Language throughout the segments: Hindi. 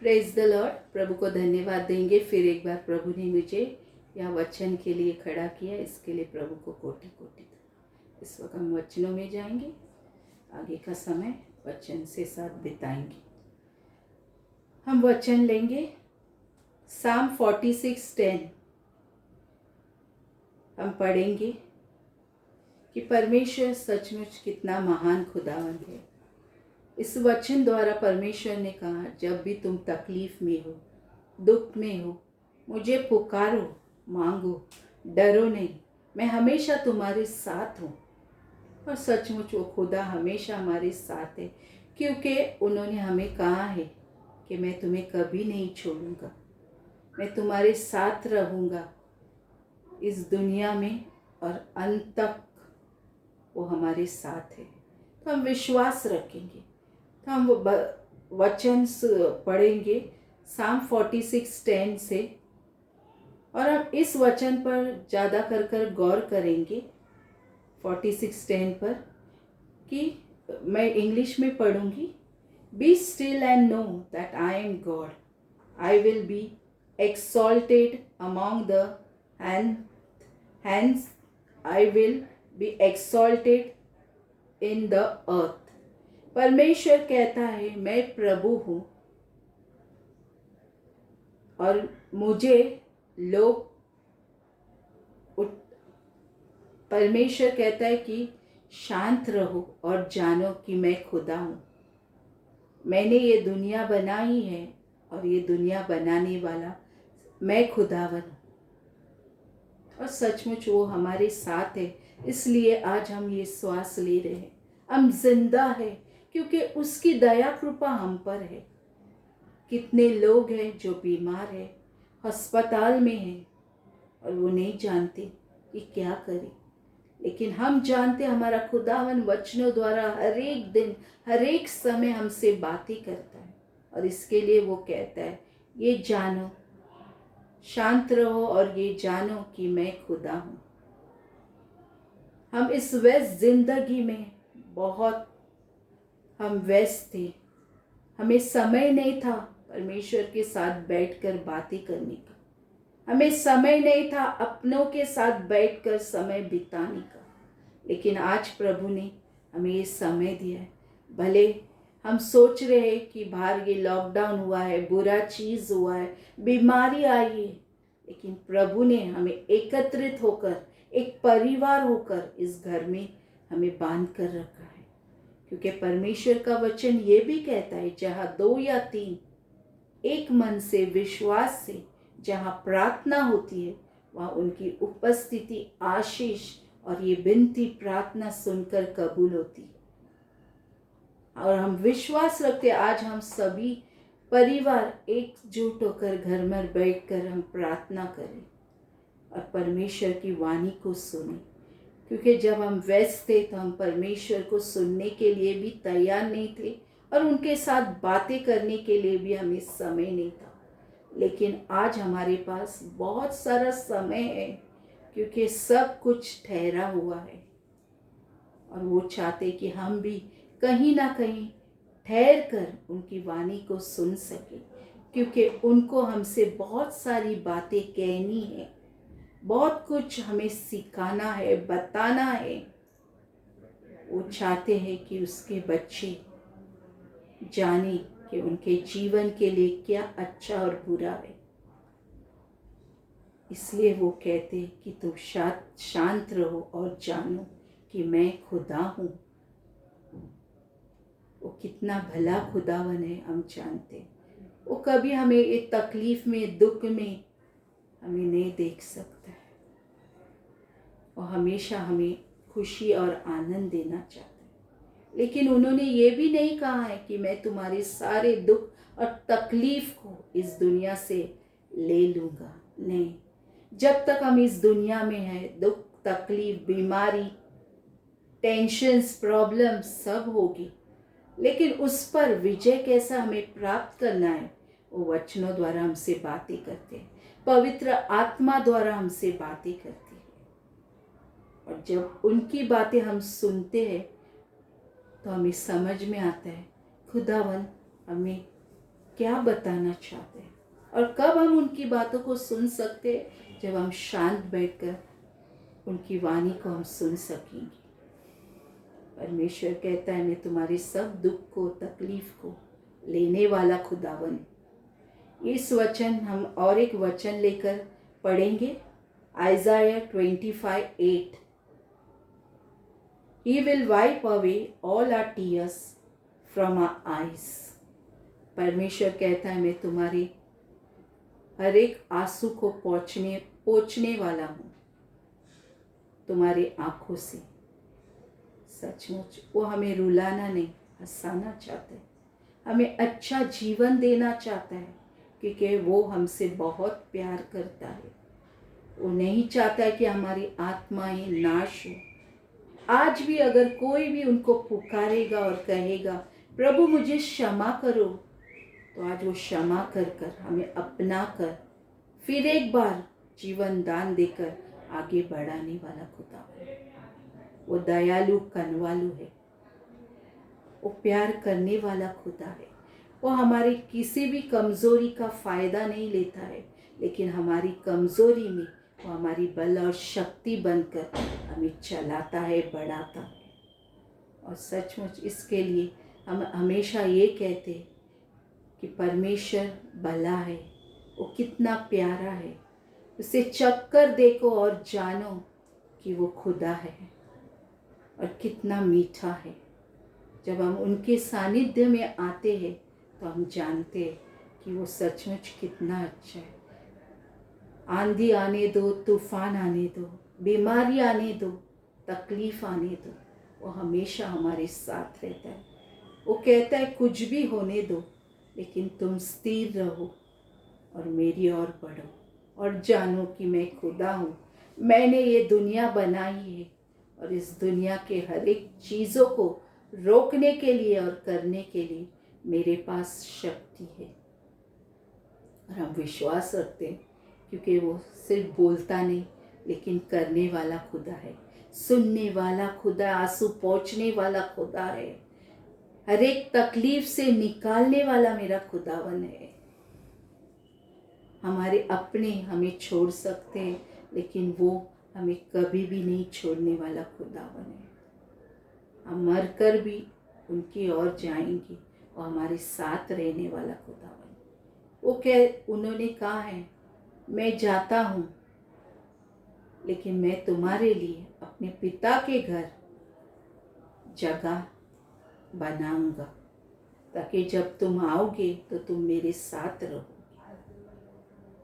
Praise the Lord. प्रभु को धन्यवाद देंगे। फिर एक बार प्रभु ने मुझे यह वचन के लिए खड़ा किया, इसके लिए प्रभु को कोटि कोटि। इस वक्त हम वचनों में जाएंगे, आगे का समय वचन से साथ बिताएंगे। हम वचन लेंगे साम 46:10। हम पढ़ेंगे कि परमेश्वर सचमुच कितना महान खुदावंद है। इस वचन द्वारा परमेश्वर ने कहा, जब भी तुम तकलीफ में हो, दुख में हो, मुझे पुकारो, मांगो, डरो नहीं, मैं हमेशा तुम्हारे साथ हूँ। और सचमुच वो खुदा हमेशा हमारे साथ है, क्योंकि उन्होंने हमें कहा है कि मैं तुम्हें कभी नहीं छोड़ूंगा, मैं तुम्हारे साथ रहूँगा इस दुनिया में और अंत तक वो हमारे साथ है। तो हम विश्वास रखेंगे। तो हम वचन पढ़ेंगे साम 46:10 से, और हम इस वचन पर ज़्यादा कर गौर करेंगे 46:10 पर, कि मैं इंग्लिश में पढ़ूंगी। Be still and know that I am God, I will be exalted among the hands, I will be exalted in the earth. परमेश्वर कहता है, मैं प्रभु हूँ और मुझे लोग परमेश्वर कहता है कि शांत रहो और जानो कि मैं खुदा हूँ। मैंने ये दुनिया बनाई है और ये दुनिया बनाने वाला मैं खुदावन हूँ। और सचमुच वो हमारे साथ है, इसलिए आज हम ये श्वास ले रहे हैं, हम जिंदा है, क्योंकि उसकी दया कृपा हम पर है। कितने लोग हैं जो बीमार है, अस्पताल में हैं और वो नहीं जानते कि क्या करें, लेकिन हम जानते हमारा खुदावन वचनों द्वारा हर एक दिन हर एक समय हमसे बातें करता है। और इसके लिए वो कहता है, ये जानो, शांत रहो और ये जानो कि मैं खुदा हूँ। हम इस व्यस्त जिंदगी में बहुत हम व्यस्त थे, हमें समय नहीं था परमेश्वर के साथ बैठकर बातें करने का, हमें समय नहीं था अपनों के साथ बैठकर समय बिताने का। लेकिन आज प्रभु ने हमें ये समय दिया है। भले हम सोच रहे हैं कि बाहर ये लॉकडाउन हुआ है, बुरा चीज़ हुआ है, बीमारी आई है, लेकिन प्रभु ने हमें एकत्रित होकर, एक परिवार होकर इस घर में हमें बांध कर रखा है। क्योंकि परमेश्वर का वचन ये भी कहता है, जहाँ 2 या 3 एक मन से विश्वास से जहाँ प्रार्थना होती है, वहाँ उनकी उपस्थिति, आशीष और ये विनती प्रार्थना सुनकर कबूल होती है। और हम विश्वास रखते, आज हम सभी परिवार एकजुट होकर घर में बैठकर हम प्रार्थना करें और परमेश्वर की वाणी को सुने। क्योंकि जब हम व्यस्त थे तो हम परमेश्वर को सुनने के लिए भी तैयार नहीं थे और उनके साथ बातें करने के लिए भी हमें समय नहीं था। लेकिन आज हमारे पास बहुत सारा समय है, क्योंकि सब कुछ ठहरा हुआ है और वो चाहते कि हम भी कहीं ना कहीं ठहर कर उनकी वाणी को सुन सके, क्योंकि उनको हमसे बहुत सारी बातें कहनी है, बहुत कुछ हमें सिखाना है, बताना है। वो चाहते हैं कि उसके बच्चे जाने कि उनके जीवन के लिए क्या अच्छा और बुरा है। इसलिए वो कहते हैं कि तुम शांत रहो और जानो कि मैं खुदा हूँ। वो कितना भला खुदावन है, हम जानते हैं। वो कभी हमें एक तकलीफ में, दुख में हमें नहीं देख सकता है। वो हमेशा हमें खुशी और आनंद देना चाहता है। लेकिन उन्होंने ये भी नहीं कहा है कि मैं तुम्हारे सारे दुख और तकलीफ को इस दुनिया से ले लूँगा। नहीं, जब तक हम इस दुनिया में हैं, दुख, तकलीफ, बीमारी, टेंशन्स, प्रॉब्लम सब होगी, लेकिन उस पर विजय कैसा हमें प्राप्त करना है, वो वचनों द्वारा हमसे बातें करते हैं, पवित्र आत्मा द्वारा हमसे बातें करती है। और जब उनकी बातें हम सुनते हैं तो हमें समझ में आता है खुदावन हमें क्या बताना चाहते हैं। और कब हम उनकी बातों को सुन सकते हैं? जब हम शांत बैठकर उनकी वाणी को हम सुन सकेंगे। परमेश्वर कहता है, मैं तुम्हारे सब दुख को, तकलीफ को लेने वाला खुदावन। इस वचन हम और एक वचन लेकर पढ़ेंगे, आइज़ाया 25:8। He will wipe away all our tears from our eyes. परमेश्वर कहता है, मैं तुम्हारे हर एक आंसू को पोंछने वाला हूँ तुम्हारे आंखों से। सचमुच वो हमें रुलाना नहीं, हंसाना चाहता है, हमें अच्छा जीवन देना चाहता है, क्योंकि वो हमसे बहुत प्यार करता है। वो नहीं चाहता है कि हमारी आत्माएं नाश हो। आज भी अगर कोई भी उनको पुकारेगा और कहेगा, प्रभु मुझे क्षमा करो, तो आज वो क्षमा कर कर हमें अपना कर फिर एक बार जीवन दान देकर आगे बढ़ाने वाला खुदा है। वो दयालु कनवालु है, वो प्यार करने वाला खुदा है। वो हमारी किसी भी कमज़ोरी का फ़ायदा नहीं लेता है, लेकिन हमारी कमज़ोरी में वो हमारी बल और शक्ति बनकर हमें चलाता है, बढ़ाता है। और सचमुच इसके लिए हम हमेशा ये कहते हैं कि परमेश्वर भला है, वो कितना प्यारा है। उसे चक्कर देखो और जानो कि वो खुदा है और कितना मीठा है। जब हम उनके सानिध्य में आते हैं तो हम जानते हैं कि वो सचमुच कितना अच्छा है। आंधी आने दो, तूफान आने दो, बीमारी आने दो, तकलीफ आने दो, वो हमेशा हमारे साथ रहता है। वो कहता है, कुछ भी होने दो, लेकिन तुम स्थिर रहो और मेरी ओर बढ़ो और जानो कि मैं खुदा हूँ। मैंने ये दुनिया बनाई है और इस दुनिया के हर एक चीज़ों को रोकने के लिए और करने के लिए मेरे पास शक्ति है। और हम विश्वास रखते हैं, क्योंकि वो सिर्फ बोलता नहीं लेकिन करने वाला खुदा है, सुनने वाला खुदा, आंसू पोंछने वाला खुदा है, हर एक तकलीफ से निकालने वाला मेरा खुदावन है। हमारे अपने हमें छोड़ सकते हैं, लेकिन वो हमें कभी भी नहीं छोड़ने वाला खुदावन है। हम मर कर भी उनकी ओर जाएंगे और हमारे साथ रहने वाला खुदावन। उन्होंने कहा है, मैं जाता हूँ लेकिन मैं तुम्हारे लिए अपने पिता के घर जगह बनाऊंगा, ताकि जब तुम आओगे तो तुम मेरे साथ रहोगे।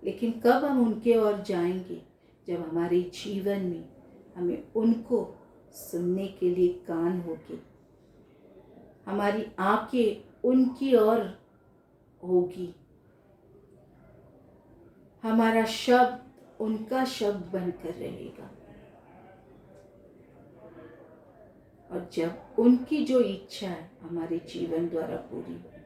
लेकिन कब हम उनके ओर जाएंगे? जब हमारे जीवन में हमें उनको सुनने के लिए कान होंगे, हमारी आंखें उनकी ओर होगी, हमारा शब्द उनका शब्द बनकर रहेगा। और जब उनकी जो इच्छा है हमारे जीवन द्वारा पूरी होगी,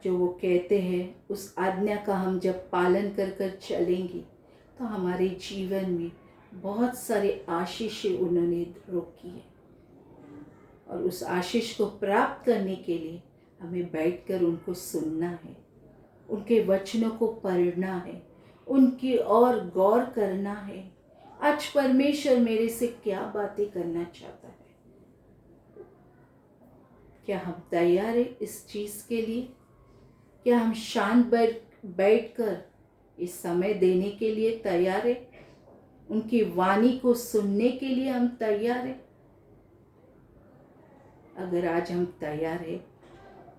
जो वो कहते हैं उस आज्ञा का हम जब पालन कर कर चलेंगे, तो हमारे जीवन में बहुत सारे आशीषें उन्होंने रोकी है। और उस आशीष को प्राप्त करने के लिए हमें बैठकर उनको सुनना है, उनके वचनों को पढ़ना है, उनकी ओर गौर करना है। आज परमेश्वर मेरे से क्या बातें करना चाहता है? क्या हम तैयार हैं इस चीज़ के लिए? क्या हम शांत बैठकर इस समय देने के लिए तैयार हैं? उनकी वाणी को सुनने के लिए हम तैयार हैं? अगर आज हम तैयार हैं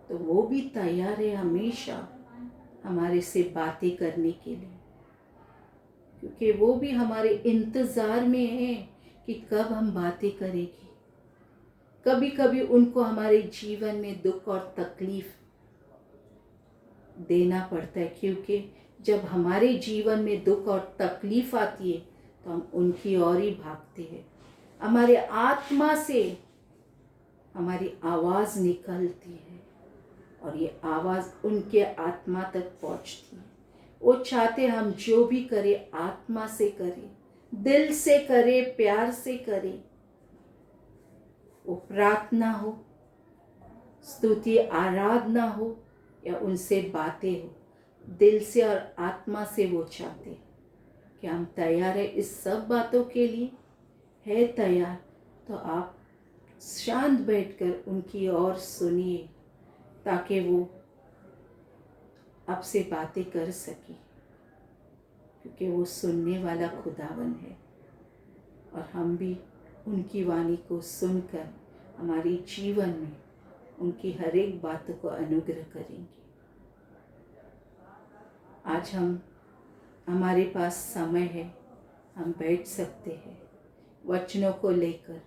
तो वो भी तैयार है हमेशा हमारे से बातें करने के लिए, क्योंकि वो भी हमारे इंतज़ार में है कि कब हम बातें करेंगे। कभी कभी उनको हमारे जीवन में दुख और तकलीफ देना पड़ता है, क्योंकि जब हमारे जीवन में दुख और तकलीफ आती है तो हम उनकी ओर ही भागते हैं। हमारे आत्मा से हमारी आवाज़ निकलती है और ये आवाज़ उनके आत्मा तक पहुंचती है। वो चाहते हम जो भी करें आत्मा से करें, दिल से करें, प्यार से करें। वो प्रार्थना हो, स्तुति आराधना हो या उनसे बातें हो, दिल से और आत्मा से वो चाहते हैं। क्या हम तैयार है इस सब बातों के लिए? है तैयार तो आप शांत बैठकर उनकी ओर सुनिए, ताकि वो आपसे बातें कर सके, क्योंकि वो सुनने वाला खुदावन है। और हम भी उनकी वाणी को सुनकर हमारी जीवन में उनकी हर एक बातों को अनुग्रह करेंगे। आज हमारे पास समय है, हम बैठ सकते हैं वचनों को लेकर,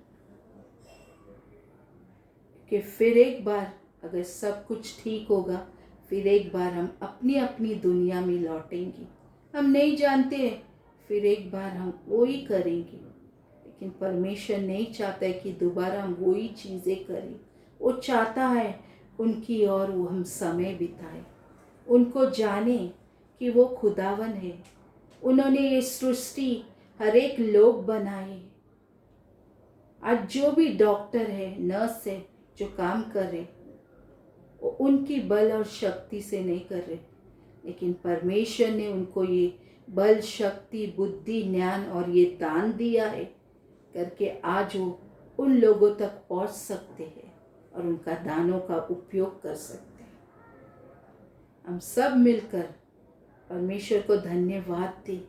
कि फिर एक बार अगर सब कुछ ठीक होगा, फिर एक बार हम अपनी अपनी दुनिया में लौटेंगे। हम नहीं जानते हैं, फिर एक बार हम वो ही करेंगे, लेकिन परमेश्वर नहीं चाहता है कि दोबारा हम वो ही चीज़ें करें। वो चाहता है उनकी और वो हम समय बिताए, उनको जाने कि वो खुदावन है। उन्होंने ये सृष्टि हर एक लोग बनाए। आज जो भी डॉक्टर है, नर्स है, जो काम कर रहे, वो उनकी बल और शक्ति से नहीं कर रहे, लेकिन परमेश्वर ने उनको ये बल, शक्ति, बुद्धि, ज्ञान और ये दान दिया है, करके आज वो उन लोगों तक पहुंच सकते हैं और उनका दानों का उपयोग कर सकते हैं। हम सब मिलकर परमेश्वर को धन्यवाद दें।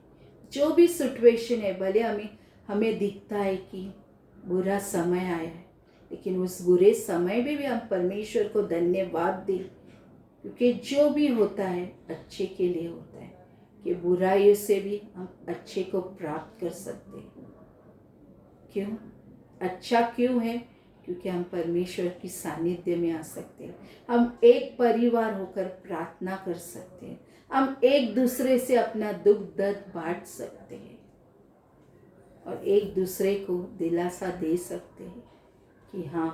जो भी सिचुएशन है, भले हमें दिखता है कि बुरा समय आया है, लेकिन उस बुरे समय में भी हम परमेश्वर को धन्यवाद दें, क्योंकि जो भी होता है अच्छे के लिए होता है, कि बुराइयों से भी हम अच्छे को प्राप्त कर सकते हैं। क्यों अच्छा क्यों है? क्योंकि हम परमेश्वर की सानिध्य में आ सकते हैं। हम एक परिवार होकर प्रार्थना कर सकते हैं। हम एक दूसरे से अपना दुख दर्द बांट सकते हैं और एक दूसरे को दिलासा दे सकते हैं कि हाँ,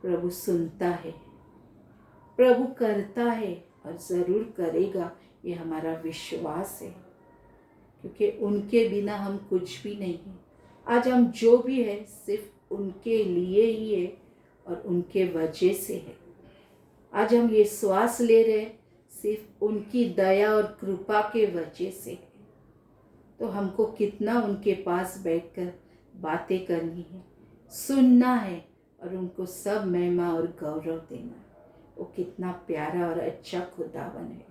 प्रभु सुनता है, प्रभु करता है और ज़रूर करेगा। ये हमारा विश्वास है, क्योंकि उनके बिना हम कुछ भी नहीं हैं। आज हम जो भी है सिर्फ उनके लिए ही है और उनके वजह से है। आज हम ये श्वास ले रहे हैं सिर्फ उनकी दया और कृपा के वजह से है। तो हमको कितना उनके पास बैठकर बातें करनी है, सुनना है और उनको सब महिमा और गौरव देना है। वो कितना प्यारा और अच्छा खुदावन है।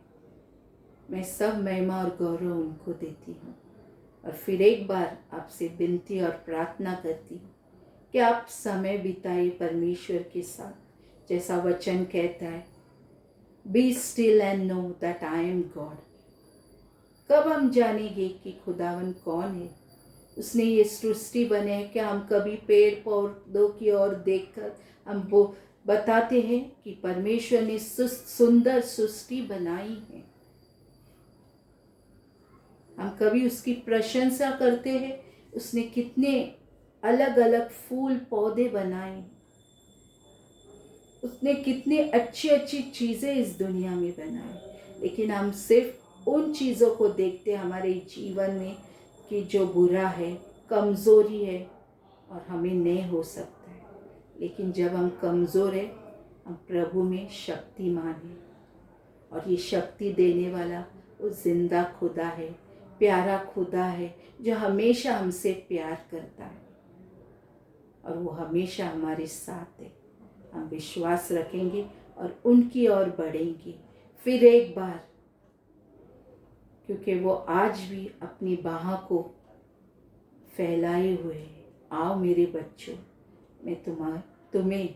मैं सब महिमा और गौरव उनको देती हूँ और फिर एक बार आपसे विनती और प्रार्थना करती हूँ कि आप समय बिताइए परमेश्वर के साथ, जैसा वचन कहता है, B still and know that I am God. कब हम जानेंगे कि खुदावन कौन है? उसने ये सृष्टि बने है। क्या हम कभी पेड़ पौधों की ओर देखकर हम वो बताते हैं कि परमेश्वर ने सुंदर सृष्टि बनाई है? हम कभी उसकी प्रशंसा करते हैं? उसने कितने अलग अलग फूल पौधे बनाए, उसने कितनी अच्छी अच्छी चीज़ें इस दुनिया में बनाई, लेकिन हम सिर्फ उन चीज़ों को देखते हैं हमारे जीवन में कि जो बुरा है, कमज़ोरी है और हमें नहीं हो सकता है। लेकिन जब हम कमज़ोर हैं, हम प्रभु में शक्तिमान हैं और ये शक्ति देने वाला वो जिंदा खुदा है, प्यारा खुदा है, जो हमेशा हमसे प्यार करता है और वो हमेशा हमारे साथ है। हम विश्वास रखेंगे और उनकी ओर बढ़ेंगे फिर एक बार, क्योंकि वो आज भी अपनी बाहों को फैलाए हुए हैं। आओ मेरे बच्चों, मैं तुम्हें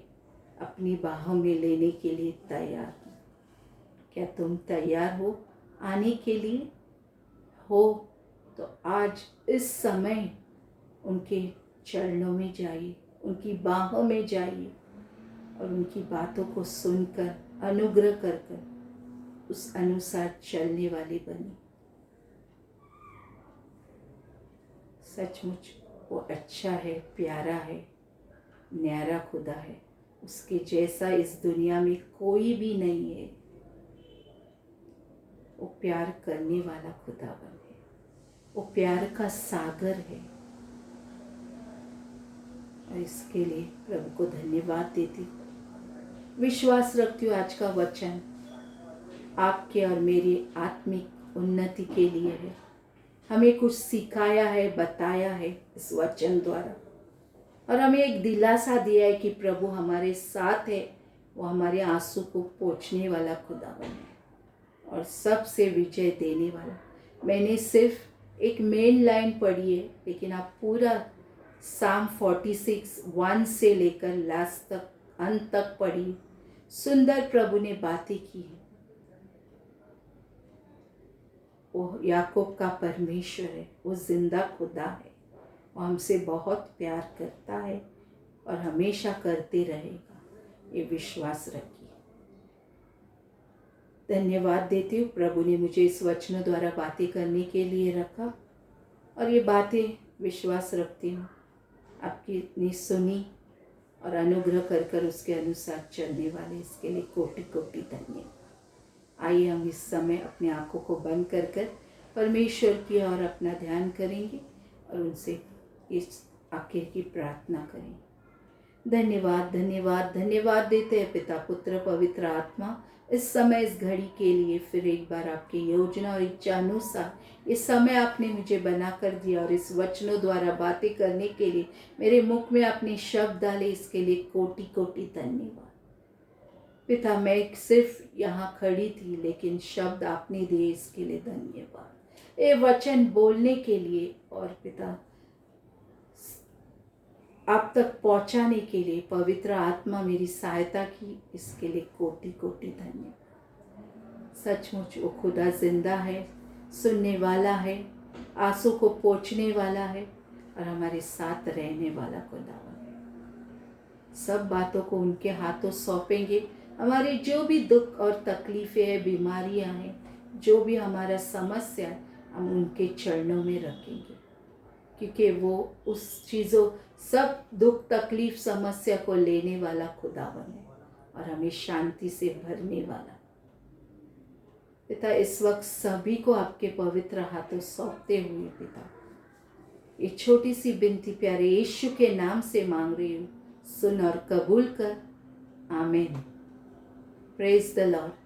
अपनी बाहों में लेने के लिए तैयार हूँ। क्या तुम तैयार हो आने के लिए? हो तो आज इस समय उनके चरणों में जाइए, उनकी बाहों में जाइए और उनकी बातों को सुनकर अनुग्रह कर कर उस अनुसार चलने वाले बने। सचमुच वो अच्छा है, प्यारा है, न्यारा खुदा है। उसके जैसा इस दुनिया में कोई भी नहीं है। वो प्यार करने वाला खुदावन है, वो प्यार का सागर है और इसके लिए प्रभु को धन्यवाद देती हूँ। विश्वास रखती हूँ आज का वचन आपके और मेरी आत्मिक उन्नति के लिए है। हमें कुछ सिखाया है, बताया है इस वचन द्वारा, और हमें एक दिलासा दिया है कि प्रभु हमारे साथ है। वो हमारे आंसू को पोंछने वाला खुदावन है और सबसे विजय देने वाला। मैंने सिर्फ एक मेन लाइन पढ़ी है, लेकिन आप पूरा साम 46:1 से लेकर लास्ट तक, अंत तक पढ़िए। सुंदर प्रभु ने बातें की है। वो याकूब का परमेश्वर है, वो जिंदा खुदा है, वो हमसे बहुत प्यार करता है और हमेशा करते रहेगा, ये विश्वास रखिए। धन्यवाद देती हूँ, प्रभु ने मुझे इस वचनों द्वारा बातें करने के लिए रखा और ये बातें विश्वास रखती हूँ आपकी ने सुनी और अनुग्रह कर कर उसके अनुसार चलने वाले, इसके लिए कोटि कोटि धन्यवाद। आइए हम इस समय अपनी आंखों को बंद कर कर परमेश्वर की ओर अपना ध्यान करेंगे और उनसे इस आखिर की प्रार्थना करेंगे। धन्यवाद धन्यवाद धन्यवाद देते हैं पिता, पुत्र, पवित्र आत्मा, इस समय इस घड़ी के लिए फिर एक बार आपकी योजना और इच्छा अनुसार इस समय आपने मुझे बना कर दिया और इस वचनों द्वारा बातें करने के लिए मेरे मुख में अपने शब्द डाले, इसके लिए कोटि कोटि धन्यवाद। पिता, मैं सिर्फ यहाँ खड़ी थी, लेकिन शब्द आपने दिए, इसके लिए धन्यवाद। ये वचन बोलने के लिए और पिता आप तक पहुँचाने के लिए पवित्र आत्मा मेरी सहायता की, इसके लिए कोटि कोटि धन्यवाद। सचमुच वो खुदा जिंदा है, सुनने वाला है, आंसू को पोंछने वाला है और हमारे साथ रहने वाला खुदावन है। सब बातों को उनके हाथों सौंपेंगे। हमारे जो भी दुख और तकलीफ़ें हैं, बीमारियां हैं, जो भी हमारा समस्या है, हम उनके चरणों में रखेंगे, क्योंकि वो उस चीज़ों, सब दुख तकलीफ समस्या को लेने वाला खुदावन है और हमें शांति से भरने वाला। पिता, इस वक्त सभी को आपके पवित्र हाथों सौंपते हुए पिता, ये छोटी सी विनती प्यारे यीशु के नाम से मांग रही हूँ, सुन और कबूल कर। आमीन। Praise the Lord.